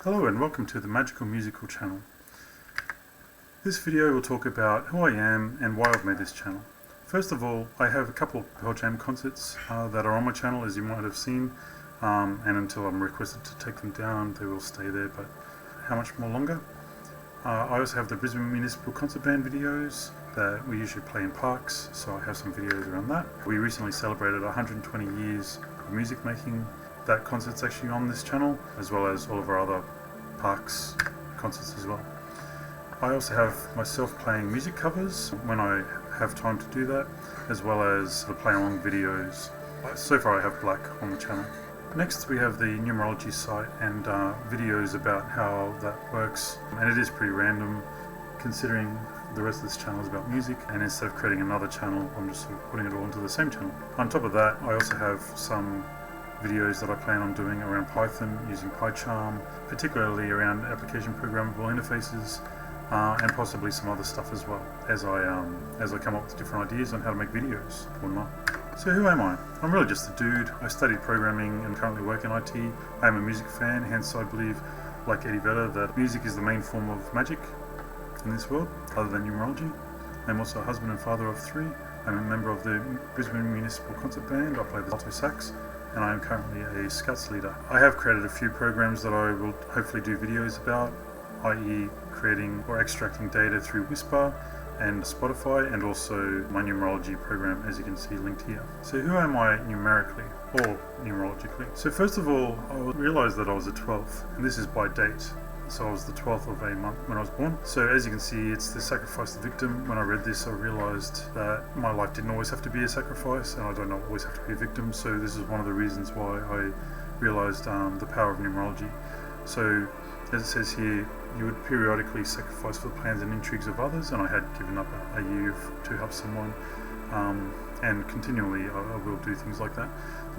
Hello and welcome to the Magical Musical channel. This video will talk about who I am and why I've made this channel. First of all, I have a couple of Pearl Jam concerts that are on my channel, as you might have seen, and until I'm requested to take them down they will stay there, but how much more longer? I also have the Brisbane Municipal Concert Band videos that we usually play in parks, so I have some videos around that. We recently celebrated 120 years of music making. That concert's actually on this channel, as well as all of our other parks concerts as well. I also have myself playing music covers when I have time to do that, as well as the play along videos. So far I have black on the channel. Next we have the numerology site and videos about how that works, and it is pretty random considering the rest of this channel is about music, and instead of creating another channel I'm just sort of putting it all into the same channel. On top of that I also have some videos that I plan on doing around Python using PyCharm, particularly around application programmable interfaces, and possibly some other stuff as well, as I come up with different ideas on how to make videos or not. So who am I? I'm really just a dude. I studied programming and currently work in IT. I am a music fan, hence I believe, like Eddie Vedder, that music is the main form of magic in this world, other than numerology. I'm also a husband and father of 3. I'm a member of the Brisbane Municipal Concert Band. I play the alto sax, and I am currently a Scouts leader. I have created a few programs that I will hopefully do videos about, i.e. creating or extracting data through Whisper and Spotify, and also my numerology program, as you can see linked here. So who am I numerically or numerologically? So first of all, I realized that I was a 12th, and this is by date. So I was the 12th of a month when I was born. So as you can see, it's the sacrifice of the victim. When I read this, I realized that my life didn't always have to be a sacrifice, and I don't always have to be a victim. So this is one of the reasons why I realized the power of numerology. So as it says here, you would periodically sacrifice for the plans and intrigues of others, and I had given up a year to help someone, and continually I will do things like that.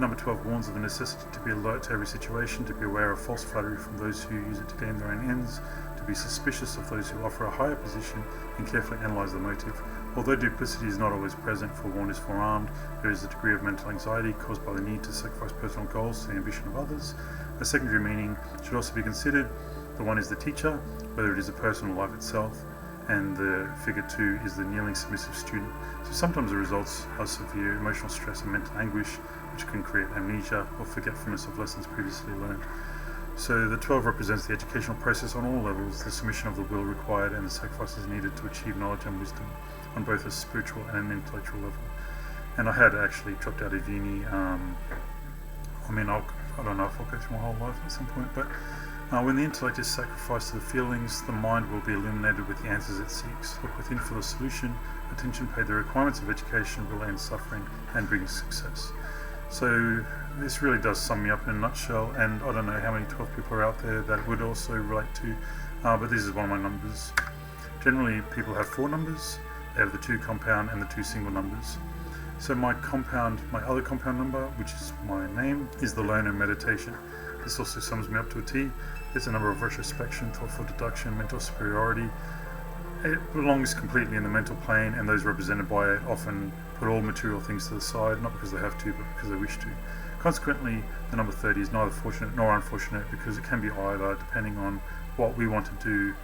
Number 12 warns of the necessity to be alert to every situation, to be aware of false flattery from those who use it to gain their own ends, to be suspicious of those who offer a higher position, and carefully analyse the motive. Although duplicity is not always present, forewarned is forearmed, there is a degree of mental anxiety caused by the need to sacrifice personal goals to the ambition of others. A secondary meaning should also be considered. The one is the teacher, whether it is a person or life itself, and the figure 2 is the kneeling submissive student. So sometimes the results are severe emotional stress and mental anguish, which can create amnesia or forgetfulness of lessons previously learned. So the 12 represents the educational process on all levels, the submission of the will required and the sacrifices needed to achieve knowledge and wisdom on both a spiritual and an intellectual level. And I had actually dropped out of uni. I don't know if I'll go through my whole life at some point, but when the intellect is sacrificed to the feelings, the mind will be illuminated with the answers it seeks. Look within for the solution. Attention paid to the requirements of education will end suffering and bring success. So this really does sum me up in a nutshell, and I don't know how many 12 people are out there that would also relate to, but this is one of my numbers. Generally people have 4 numbers. They have the 2 compound and the 2 single numbers. So my other compound number, which is my name, is the learner meditation. This also sums me up to a T. It's a number of retrospection, thoughtful deduction, mental superiority. It belongs completely in the mental plane, and those represented by it often put all material things to the side, not because they have to, but because they wish to. Consequently, the number 30 is neither fortunate nor unfortunate, because it can be either, depending on what we want to do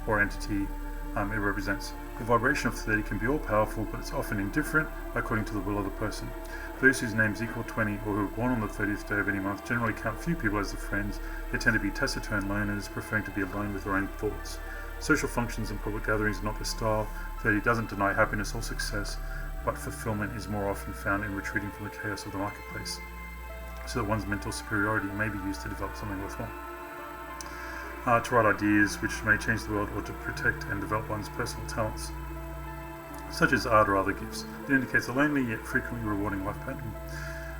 or entity it represents. The vibration of 30 can be all-powerful, but it's often indifferent according to the will of the person. Those whose names equal 20 or who are born on the 30th day of any month generally count few people as their friends. They tend to be taciturn loners, preferring to be alone with their own thoughts. Social functions and public gatherings are not their style. 30 doesn't deny happiness or success, but fulfillment is more often found in retreating from the chaos of the marketplace, so that one's mental superiority may be used to develop something worthwhile. To write ideas which may change the world, or to protect and develop one's personal talents, such as art or other gifts. It indicates a lonely yet frequently rewarding life pattern.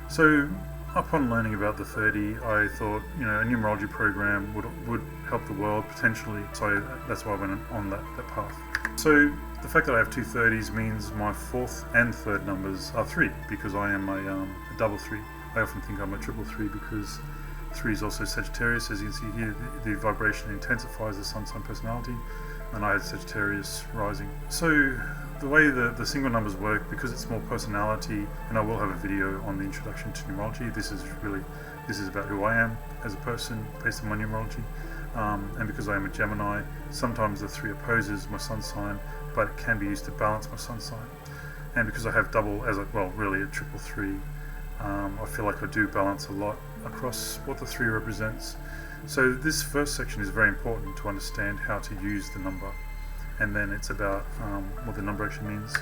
So upon learning about the 30, I thought, a numerology program would help the world potentially, so that's why I went on that path. So the fact that I have 2 30s means my 4th and 3rd numbers are 3, because I am a double 3. I often think I'm a triple 3 because 3 is also Sagittarius. As you can see here, the vibration intensifies the sun sign personality, and I had Sagittarius rising. So the way the single numbers work, because it's more personality, and I will have a video on the introduction to numerology. This is about who I am as a person based on my numerology. and because I am a Gemini, sometimes the 3 opposes my sun sign, but it can be used to balance my sun sign. And because I have double, really a triple 3, I feel like I do balance a lot across what the 3 represents. So this first section is very important to understand how to use the number, and then it's about what the number actually means.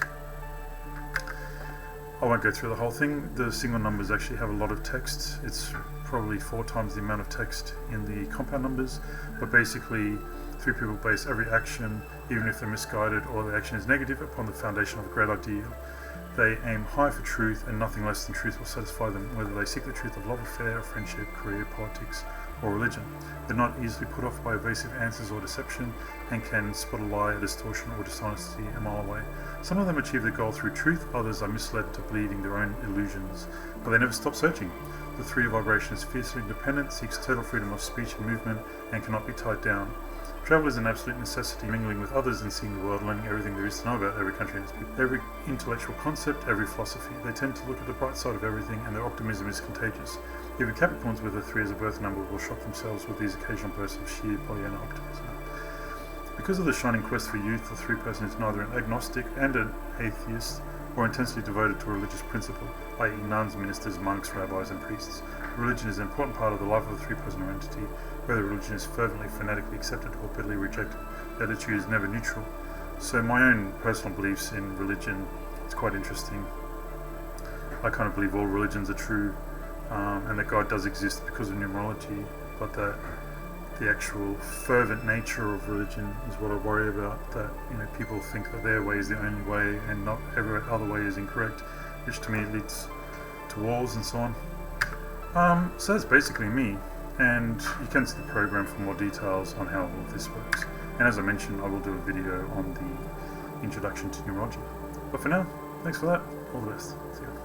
I won't go through the whole thing. The single numbers actually have a lot of text. It's probably 4 times the amount of text in the compound numbers, but basically 3 people base every action, even if they're misguided or the action is negative, upon the foundation of a great ideal. They aim high for truth, and nothing less than truth will satisfy them, whether they seek the truth of love affair, friendship, career, politics, or religion. They're not easily put off by evasive answers or deception, and can spot a lie, a distortion, or dishonesty a mile away. Some of them achieve their goal through truth, others are misled into believing their own illusions, but they never stop searching. The 3 vibration is fiercely independent, seeks total freedom of speech and movement, and cannot be tied down. Travel is an absolute necessity, mingling with others and seeing the world, learning everything there is to know about every country and its people, every intellectual concept, every philosophy. They tend to look at the bright side of everything, and their optimism is contagious. Even Capricorns with a 3 as a birth number will shock themselves with these occasional bursts of sheer Pollyanna optimism. Because of the shining quest for youth, the 3 person is neither an agnostic and an atheist, or intensely devoted to a religious principle, i.e. nuns, ministers, monks, rabbis, and priests. Religion is an important part of the life of the 3 person entity, whether religion is fervently, fanatically accepted or bitterly rejected. The attitude is never neutral. So my own personal beliefs in religion, it's quite interesting. I kind of believe all religions are true, and that God does exist because of numerology, but that the actual fervent nature of religion is what I worry about, that people think that their way is the only way and not every other way is incorrect, which to me leads to wars and so on. So that's basically me, and you can see the program for more details on how all of this works. And as I mentioned, I will do a video on the introduction to numerology. But for now, thanks for that. All the best. See you.